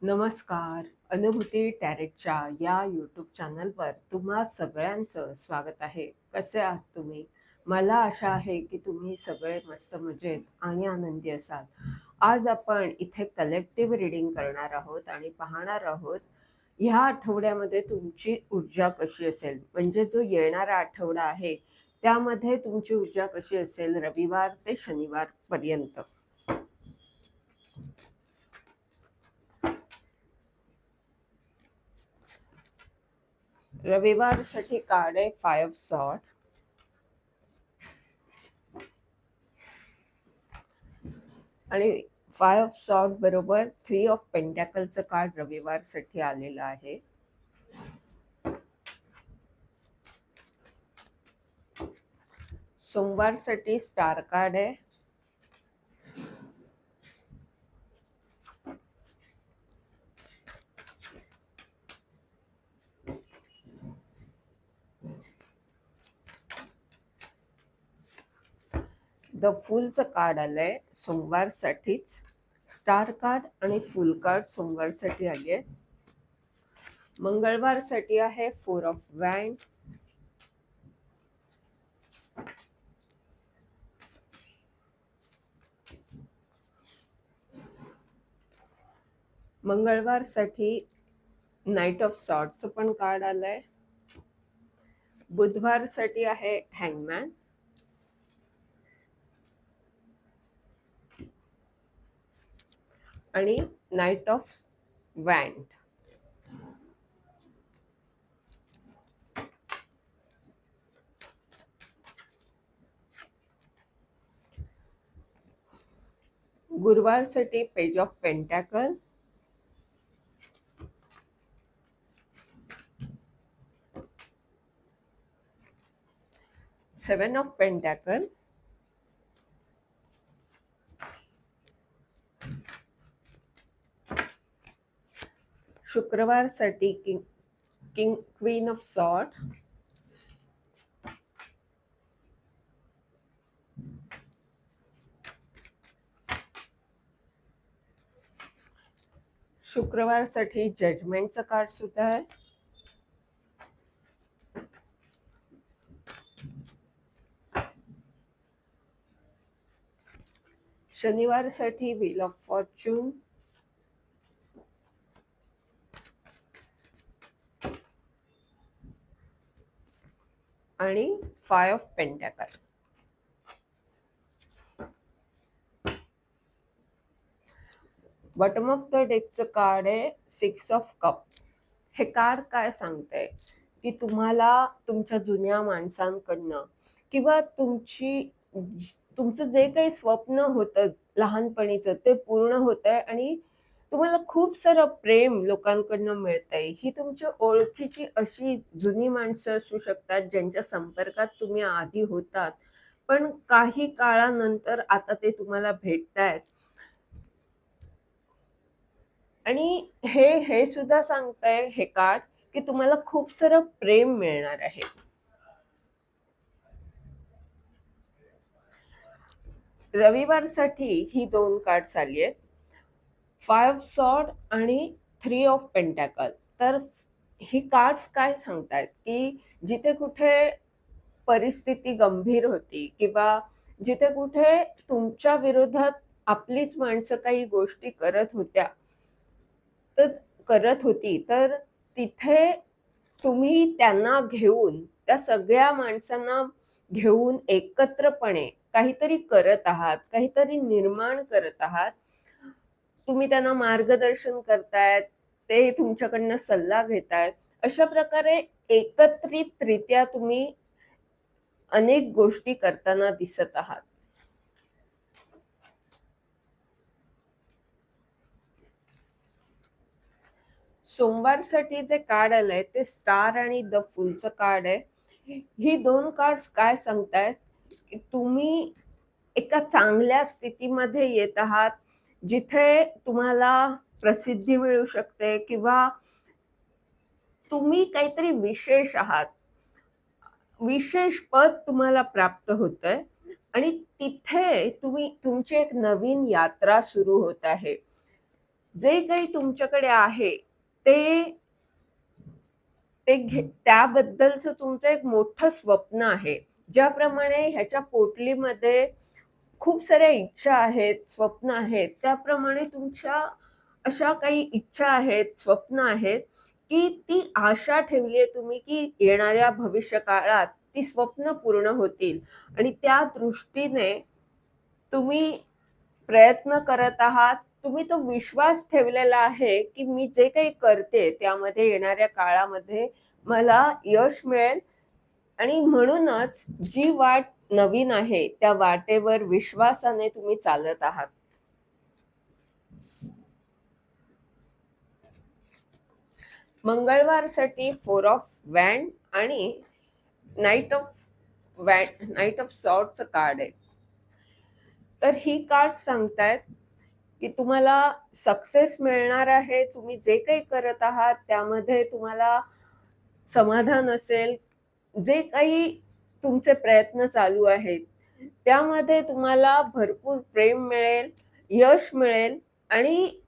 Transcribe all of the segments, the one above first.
नमस्कार. अनुभूती टॅरेटच्या या यूट्यूब चॅनलवर तुम्हा सगळ्यांचं स्वागत आहे. कसे आहात तुम्ही? मला आशा आहे की तुम्ही सगळे मस्त मजेत आणि आनंदी असाल. आज आपण इथे कलेक्टिव्ह रीडिंग करणार आहोत आणि पाहणार आहोत ह्या आठवड्यामध्ये तुमची ऊर्जा कशी असेल. म्हणजे जो येणारा आठवडा आहे त्यामध्ये तुमची ऊर्जा कशी असेल रविवार ते शनिवारपर्यंत. रविवारसाठी कार्ड आहे 5 ऑफ सॉर्ड आणि 5 ऑफ सॉर्ड बरोबर 3 ऑफ पेंटॅकलचं कार्ड रविवारसाठी आलेलं आहे. सोमवारसाठी स्टार कार्ड आहे. द फुलचं कार्ड आलंय सोमवारसाठीच. स्टार कार्ड आणि फुल कार्ड सोमवारसाठी आली आहे. मंगळवारसाठी आहे 4 ऑफ वँड, मंगळवारसाठी नाईट ऑफ सॉर्डचं पण कार्ड आलंय. बुधवारसाठी आहे हँगमॅन आणि नाईट ऑफ वँड. गुरुवारसाठी page of pentacle, seven of pentacle, शुक्रवारसाठी किंग क्वीन ऑफ सॉर्ड, शुक्रवारसाठी जजमेंटचं कार्ड सुद्धा आहे. शनिवारसाठी व्हील ऑफ फॉर्च्यून, आणि 5 of pentacle. Bottom of the डेकचं कार्ड आहे 6 ऑफ कप. हे कार्ड काय सांगतंय की तुम्हाला तुमच्या जुन्या माणसांकडनं किंवा तुमचं जे काही स्वप्न होतं लहानपणीचं ते पूर्ण होतंय आणि तुम्हाला खूप सारं प्रेम लोकांकडनं मिळतंय. ही तुमच्या ओळखीची अशी जुनी माणसं असू शकतात ज्यांच्या संपर्कात तुम्ही आधी होतात, पण काही काळानंतर आता ते तुम्हाला भेटतायत. आणि हे सुद्धा सांगताय हे कार्ड की तुम्हाला खूप सारं प्रेम मिळणार आहे. रविवारसाठी ही 2 कार्ड्स आली आहेत, 5 ऑफ सॉर्ड आणि 3 ऑफ पेंटॅकल. तर ही कार्ड्स काय सांगतायत की जिथे कुठे परिस्थिती गंभीर होती किंवा जिथे कुठे तुमच्या विरोधात आपलीच माणसं काही गोष्टी तर करत होती, तर तिथे तुम्ही त्यांना घेऊन त्या सगळ्या माणसांना घेऊन एकत्रपणे काहीतरी करत आहात, काहीतरी निर्माण करत आहात. तुम्ही त्यांना मार्गदर्शन करतायत, ते तुमच्याकडनं सल्ला घेतायत. अशा प्रकारे एकत्रितरित्या तुम्ही अनेक गोष्टी करताना दिसत आहात. सोमवारसाठी जे कार्ड आलंय ते स्टार आणि द फुलचं कार्ड आहे. ही 2 कार्ड्स काय सांगतायत की तुम्ही एका चांगल्या स्थितीमध्ये येत आहात, जिथे तुम्हाला प्रसिद्धी मिळू शकते किंवा तुम्ही काहीतरी विशेष आहात. विशेष पद तुम्हाला प्राप्त होतंय आणि तिथे तुमची एक नवीन यात्रा सुरू होत आहे. जे काही तुमच्याकडे आहे ते त्याबद्दलचं तुमचं एक मोठं स्वप्न आहे. ज्याप्रमाणे ह्याच्या पोटलीमध्ये खूप साऱ्या इच्छा आहेत, स्वप्न आहेत, त्याप्रमाणे तुमच्या अशा काही इच्छा आहेत, स्वप्न आहेत, की ती आशा ठेवली आहे तुम्ही, की येणाऱ्या भविष्य काळात ती स्वप्न पूर्ण होतील आणि त्या दृष्टीने तुम्ही प्रयत्न करत आहात. तुम्ही तो विश्वास ठेवलेला आहे, की मी जे काही करते त्यामध्ये येणाऱ्या काळामध्ये मला यश मिळेल आणि म्हणूनच जी वाट नवीन आहे त्या वाटेवर विश्वासाने तुम्ही चालत आहात. मंगळवारसाठी 4 ऑफ वॅन्ड आणि नाईट ऑफ सॉर्डचं कार्ड आहे. तर ही कार्ड सांगतायत की तुम्हाला सक्सेस मिळणार आहे. तुम्ही जे काही करत आहात त्यामध्ये तुम्हाला समाधान असेल. जे काही तुमचे प्रयत्न चालू आहेत त्यामध्ये तुम्हाला भरपूर प्रेम मिळेल, यश मिळेल आणि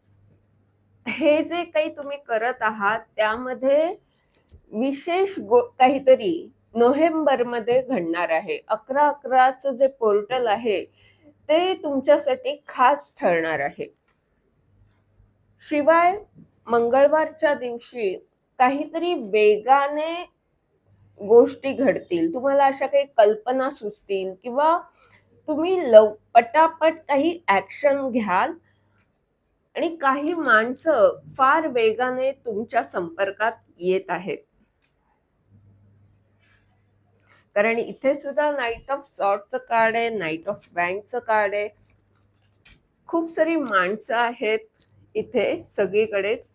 हे जे काही तुम्ही करत आहात त्यामध्ये विशेष काहीतरी नोव्हेंबरमध्ये घडणार आहे. 11/11चं जे पोर्टल आहे ते तुमच्यासाठी खास ठरणार आहे. शिवाय मंगळवारच्या दिवशी काहीतरी वेगाने गोष्टी घडतील. तुम्हाला अशा काही कल्पना सुचतील किंवा तुम्ही पटापट काही ऍक्शन घ्याल आणि काही माणसं फार वेगाने तुमच्या संपर्कात येत आहेत. कारण इथे सुद्धा नाईट ऑफ सॉर्डचं कार्ड आहे, नाईट ऑफ वॅन्डचं कार्ड आहे. खूप सारी माणसं आहेत इथे सगळीकडेच.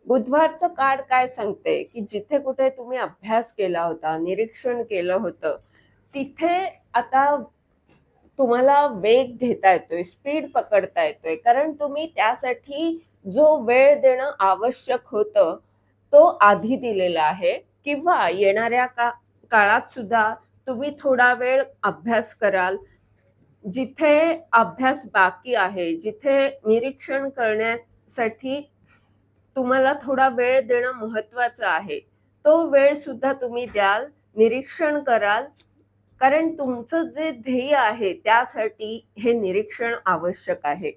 बुधवारचं कार्ड काय सांगते की जिथे कुठे तुम्ही अभ्यास केला होता, निरीक्षण केलं होतं, तिथे आता तुम्हाला वेग घेता येतोय, स्पीड पकडता येतोय. कारण तुम्ही त्यासाठी जो वेळ देणं आवश्यक होतं तो आधी दिलेला आहे किंवा येणाऱ्या काळात सुद्धा तुम्ही थोडा वेळ अभ्यास कराल. जिथे अभ्यास बाकी आहे, जिथे निरीक्षण करण्यासाठी तुम्हाला थोडा वेळ देणं महत्वाचं आहे, तो वेळ सुद्धा तुम्ही द्याल, निरीक्षण कराल. कारण तुमचं जे ध्येय आहे त्यासाठी हे निरीक्षण आवश्यक आहे.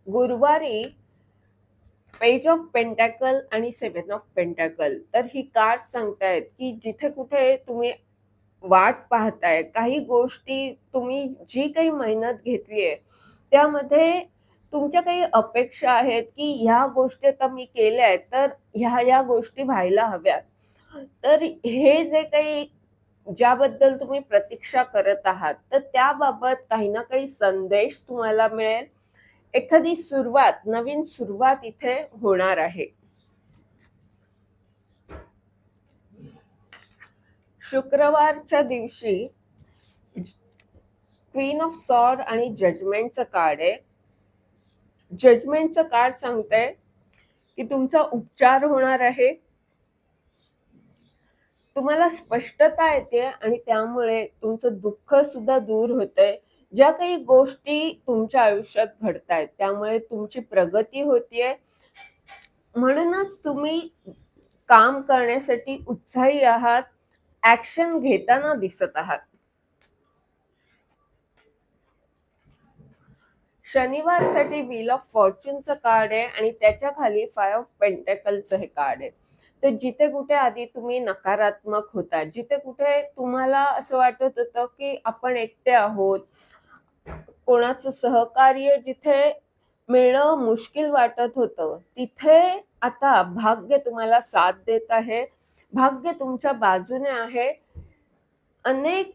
गुरुवारी पेज ऑफ पेंटॅकल आणि 7 ऑफ पेंटॅकल. तर ही कार्ड सांगतायत की जिथे कुठे तुम्ही वाट पाहताय, काही गोष्टी तुम्ही जी काही मेहनत घेतलीये त्यामध्ये तुमच्या काही अपेक्षा आहेत की ह्या गोष्टी आता मी केल्या आहेत तर ह्या गोष्टी व्हायला हव्यात. तर हे जे काही ज्याबद्दल तुम्ही प्रतीक्षा करत आहात तर त्याबाबत काही ना काही संदेश तुम्हाला मिळेल. एखादी सुरुवात, नवीन सुरुवात इथे होणार आहे. शुक्रवारच्या दिवशी क्वीन ऑफ सॉर्ड आणि जजमेंटचं कार्ड आहे. जजमेंटचं कार्ड सांगतंय की तुमचा उपचार होणार आहे. तुम्हाला स्पष्टता येते आणि त्यामुळे तुमचं दुःख सुद्धा दूर होतंय. ज्या काही गोष्टी तुमच्या आयुष्यात घडतायत त्यामुळे तुमची प्रगती होतीये. म्हणूनच तुम्ही काम करण्यासाठी उत्साही आहात, ऍक्शन घेताना दिसत आहात. शनिवारसाठी व्हील ऑफ फॉर्च्यूनचं कार्ड आहे आणि त्याच्या खाली 5 ऑफ पेंटॅकलचं हे कार्ड आहे. तर जिथे कुठे आधी तुम्ही नकारात्मक होता, जिथे कुठे तुम्हाला असं वाटत होतं की आपण एकटे आहोत, कोणाचं सहकार्य जिथे मिळणं मुश्किल वाटत होतं, तिथे आता भाग्य तुम्हाला साथ देत आहे. भाग्य तुमच्या बाजूने आहे. अनेक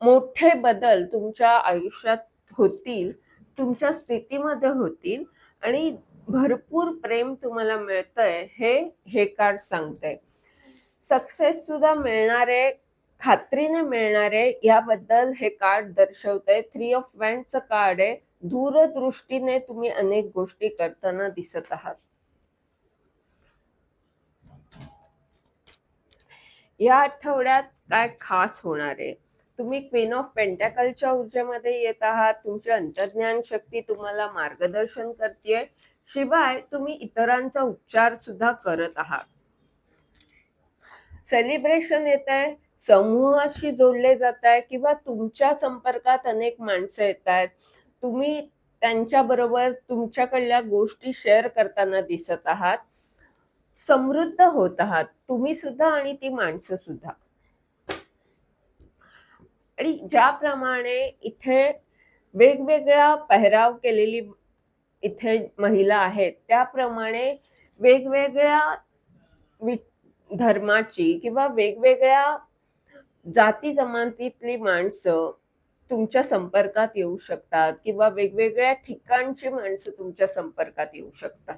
मोठे बदल तुमच्या आयुष्यात होतील, तुमच्या स्थितीमध्ये होतील आणि भरपूर प्रेम तुम्हाला मिळतंय हे कार्ड सांगतंय. सक्सेस सुद्धा मिळणारे, खात्रीने मिळणारे याबद्दल हे कार्ड दर्शवतंय. 3 ऑफ वॅन्डचं कार्ड आहे. दूरदृष्टीने तुम्ही अनेक गोष्टी करताना दिसत आहात. या आठवड्यात काय खास होणार आहे? तुम्ही क्वीन ऑफ पेंटॅकलच्या ऊर्जेमध्ये येत आहात. तुमची अंतर्ज्ञान शक्ती तुम्हाला मार्गदर्शन करतेय. शिवाय तुम्ही इतरांचा उपचार सुद्धा करत आहात. सेलिब्रेशन येत आहे, समूहाशी जोडले जात आहे किंवा तुमच्या संपर्कात अनेक माणसं येत आहेत. तुम्ही त्यांच्याबरोबर तुमच्याकडल्या गोष्टी शेअर करताना दिसत आहात. समृद्ध होत आहात तुम्ही सुद्धा आणि ती माणसं सुद्धा. आणि ज्याप्रमाणे इथे वेगवेगळा पेहराव केलेली इथे महिला आहेत, त्याप्रमाणे वेगवेगळ्या धर्माची किंवा वेगवेगळ्या जाती जमातीतली माणसं तुमच्या संपर्कात येऊ शकतात किंवा वेगवेगळ्या ठिकाणची माणसं तुमच्या संपर्कात येऊ शकतात.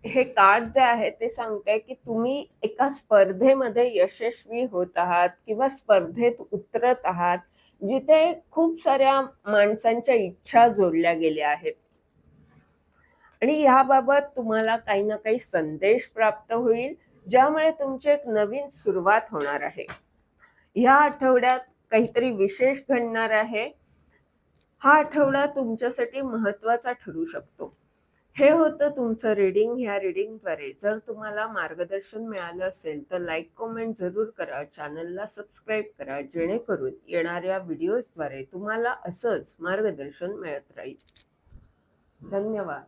हे कार्ड जे आहे ते सांगते की तुम्ही एका स्पर्धेमध्ये यशस्वी होत आहात किंवा स्पर्धेत उतरत आहात, जिथे खूप साऱ्या माणसांच्या इच्छा जोडल्या गेल्या आहेत. आणि याबाबत तुम्हाला काही ना काही संदेश प्राप्त होईल, ज्यामुळे तुमची एक नवीन सुरुवात होणार आहे. या आठवड्यात काहीतरी विशेष घडणार आहे. हा आठवडा तुमच्यासाठी महत्वाचा ठरू शकतो. हे होतं तुमचं रीडिंग. ह्या रीडिंगद्वारे जर तुम्हाला मार्गदर्शन मिळालं असेल तर लाईक कमेंट जरूर करा, चॅनलला सबस्क्राईब करा, जेणेकरून येणाऱ्या व्हिडिओजद्वारे तुम्हाला असंच मार्गदर्शन मिळत राहील. धन्यवाद.